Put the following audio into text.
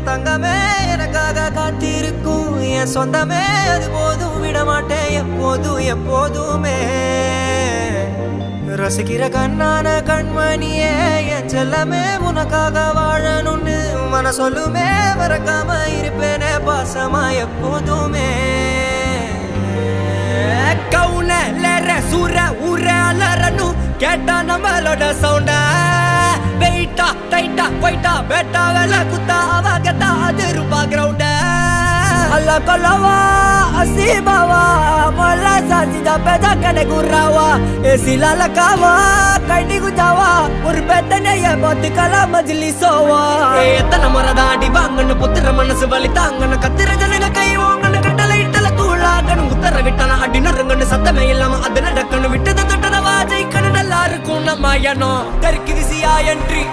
தங்கமே எனக்காக காத்திருக்கும் என் சொந்தமே அது போதும் விட மாட்டேன் எப்போதும் எப்போதுமே ரசிக்கிற கண்ணான கண்மணியே என் செல்லமே உனக்காக வாழணும்னு மன சொல்லுமே மறக்காம இருப்பேனே பாசமா எப்போதுமே கவுனலற சூர ஊர அலறனு கேட்டா நம்மளோட சவுண்ட வெயிட்டா டைட்டா போயிட்டா பேட்டா வேலை குத்தா அவ கேட்டா அது ரூபா கிரவுண்ட அல்ல கொல்லவா அசீபாவா மல்ல சாசிதா பேதா கடை குர்ராவா ஏசிலால காவா கைடி குஜாவா ஒரு பெத்தனைய பார்த்து கலா மஜ்லி சோவா எத்தனை முறை தாண்டி வாங்கன்னு புத்திர மனசு வலி தாங்கன்னு கத்திர ஜனங்க கை வாங்கன்னு கட்டளை இட்டல தூளாகணும் உத்தர விட்டான அடி நறுங்கன்னு சத்தமே இல்லாம அது நடக்கணும் விட்டதை தொட்டத வாஜைக்கணும் நல்லா இருக்கும் நம்ம எண்ணம் தெற்கு விசியா என்றி